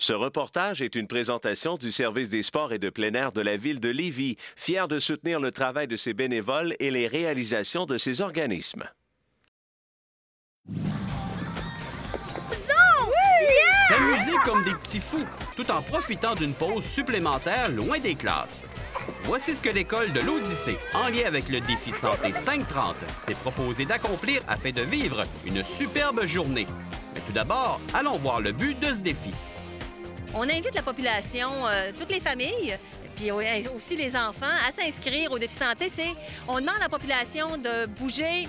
Ce reportage est une présentation du service des sports et de plein air de la ville de Lévis, fier de soutenir le travail de ses bénévoles et les réalisations de ses organismes. S'amuser comme des petits fous, tout en profitant d'une pause supplémentaire loin des classes. Voici ce que l'école de l'Odyssée, en lien avec le défi Santé 530, s'est proposé d'accomplir afin de vivre une superbe journée. Mais tout d'abord, allons voir le but de ce défi. On invite la population, toutes les familles, puis aussi les enfants, à s'inscrire au défi santé. On demande à la population de bouger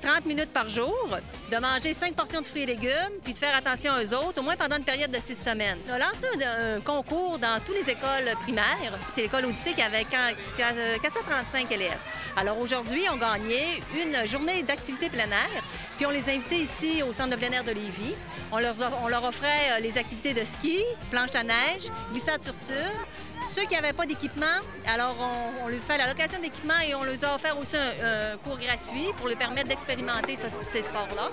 30 minutes par jour, de manger 5 portions de fruits et légumes, puis de faire attention aux autres, au moins pendant une période de 6 semaines. On a lancé un concours dans toutes les écoles primaires. C'est l'école Odyssée qui avait 435 élèves. Alors aujourd'hui, on gagnait une journée d'activité plein air, puis on les invitait ici au centre de plein air de Lévis. On leur offrait les activités de ski, planche à neige, glissade sur tube. Ceux qui n'avaient pas d'équipement, alors on leur fait la location d'équipement et on leur a offert aussi un cours gratuit pour leur permettre d'expérimenter ces sports-là.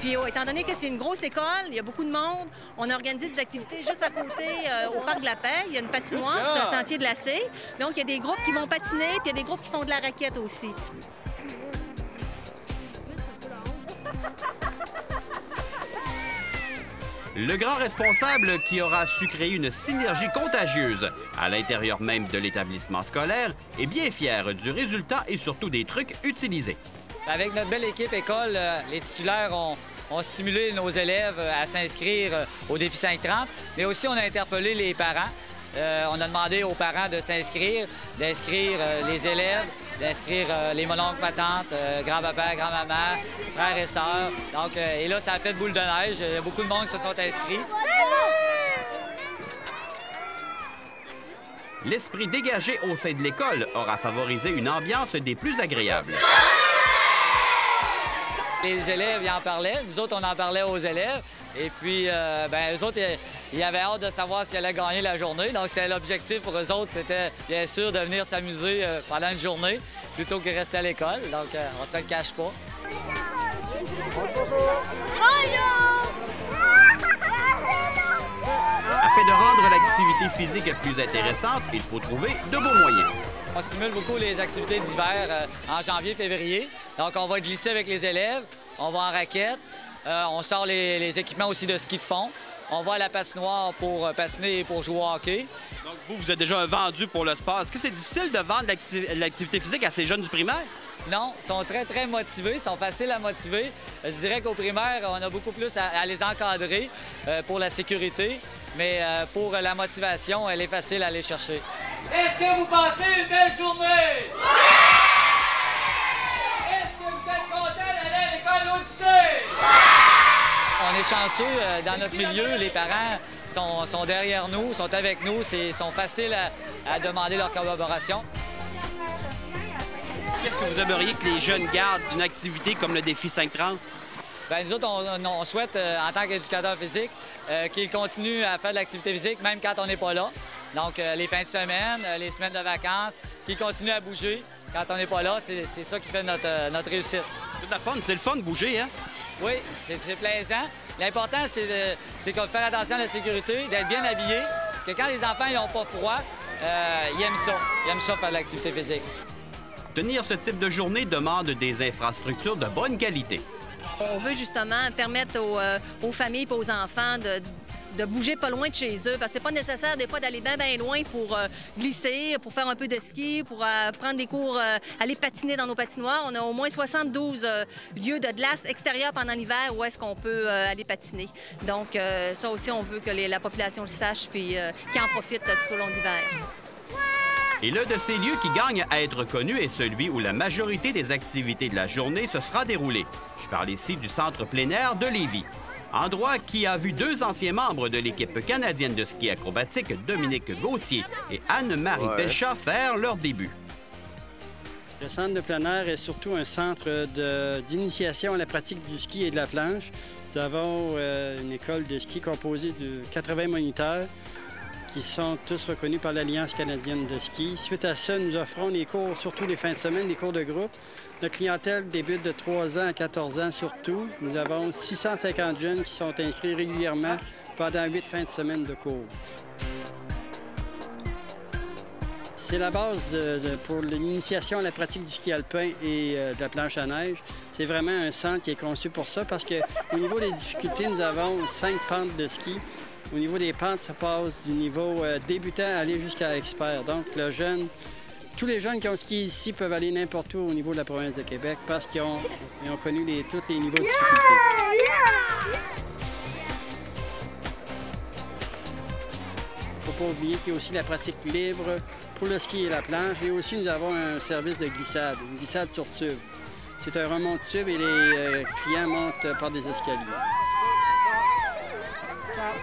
Puis étant donné que c'est une grosse école, il y a beaucoup de monde, on a organisé des activités juste à côté au Parc de la Paix. Il y a une patinoire, c'est un sentier glacé. Donc il y a des groupes qui vont patiner, puis il y a des groupes qui font de la raquette aussi. Le grand responsable qui aura su créer une synergie contagieuse à l'intérieur même de l'établissement scolaire est bien fier du résultat et surtout des trucs utilisés. Avec notre belle équipe école, les titulaires ont stimulé nos élèves à s'inscrire au défi 530, mais aussi on a interpellé les parents. On a demandé aux parents de s'inscrire, d'inscrire les élèves, d'inscrire les mononcles, ma tante, grand-papa, grand-maman, frères et sœurs. Donc, et là, ça a fait boule de neige. Il y a beaucoup de monde qui se sont inscrits. L'esprit dégagé au sein de l'école aura favorisé une ambiance des plus agréables. Les élèves, ils en parlaient. Nous autres, on en parlait aux élèves. Et puis, eux autres, ils avaient hâte de savoir s'ils allaient gagner la journée. Donc, c'est l'objectif pour eux autres, c'était bien sûr de venir s'amuser pendant une journée plutôt que de rester à l'école. Donc, on ne se le cache pas. Afin de rendre l'activité physique plus intéressante, il faut trouver de beaux moyens. On stimule beaucoup les activités d'hiver en janvier-février. Donc, on va glisser avec les élèves, on va en raquette, on sort les équipements aussi de ski de fond. On va à la patinoire pour patiner et pour jouer au hockey. Donc, vous êtes déjà un vendu pour le sport. Est-ce que c'est difficile de vendre l'activité physique à ces jeunes du primaire? Non, ils sont très, très motivés, ils sont faciles à motiver. Je dirais qu'au primaire, on a beaucoup plus à les encadrer pour la sécurité, mais pour la motivation, elle est facile à aller chercher. Est-ce que vous passez une belle journée? Est-ce que vous êtes content d'aller à l'école L'Odyssée? On est chanceux dans notre milieu, les parents sont derrière nous, sont avec nous, sont faciles à demander leur collaboration. Qu'est-ce que vous aimeriez que les jeunes gardent d'une activité comme le défi 530? Bien, nous autres, on souhaite, en tant qu'éducateur physique, qu'ils continuent à faire de l'activité physique, même quand on n'est pas là. Donc, les fins de semaine, les semaines de vacances, qu'ils continuent à bouger quand on n'est pas là. C'est ça qui fait notre réussite. C'est de la fun, c'est le fun de bouger, hein? Oui, c'est plaisant. L'important, c'est de faire attention à la sécurité, d'être bien habillé. Parce que quand les enfants n'ont pas froid, ils aiment ça. Ils aiment ça faire de l'activité physique. Tenir ce type de journée demande des infrastructures de bonne qualité. On veut justement permettre aux familles et aux enfants de bouger pas loin de chez eux, parce que c'est pas nécessaire des fois d'aller bien loin pour glisser, pour faire un peu de ski, pour prendre des cours, aller patiner dans nos patinoires. On a au moins 72 lieux de glace extérieure pendant l'hiver où est-ce qu'on peut aller patiner. Donc ça aussi, on veut que la population le sache puis qu'ils en profitent tout au long de l'hiver. Et l'un de ces lieux qui gagne à être connu est celui où la majorité des activités de la journée se sera déroulée. Je parle ici du centre plein air de Lévis. Endroit qui a vu deux anciens membres de l'équipe canadienne de ski acrobatique, Dominique Gauthier et Anne-Marie Pelchat, faire leur début. Le centre de plein air est surtout un centre d'initiation à la pratique du ski et de la planche. Nous avons une école de ski composée de 80 moniteurs qui sont tous reconnus par l'Alliance canadienne de ski. Suite à ça, nous offrons des cours, surtout les fins de semaine, des cours de groupe. Notre clientèle débute de 3 ans à 14 ans surtout. Nous avons 650 jeunes qui sont inscrits régulièrement pendant 8 fins de semaine de cours. C'est la base pour l'initiation à la pratique du ski alpin et de la planche à neige. C'est vraiment un centre qui est conçu pour ça parce qu'au niveau des difficultés, nous avons 5 pentes de ski. Au niveau des pentes, ça passe du niveau débutant à aller jusqu'à expert. Donc, tous les jeunes qui ont skié ici peuvent aller n'importe où au niveau de la province de Québec parce qu'ils ont connu tous les niveaux de difficulté. Il ne faut pas oublier qu'il y a aussi la pratique libre pour le ski et la planche. Et aussi, nous avons un service de glissade, une glissade sur tube. C'est un remonte-tube et les clients montent par des escaliers.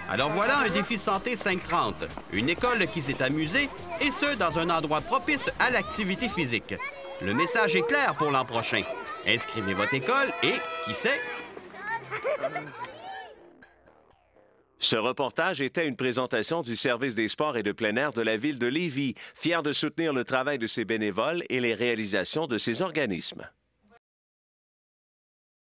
Alors voilà un défi santé 530, une école qui s'est amusée, et ce, dans un endroit propice à l'activité physique. Le message est clair pour l'an prochain. Inscrivez votre école et, qui sait... Ce reportage était une présentation du service des sports et de plein air de la ville de Lévis, fier de soutenir le travail de ses bénévoles et les réalisations de ses organismes.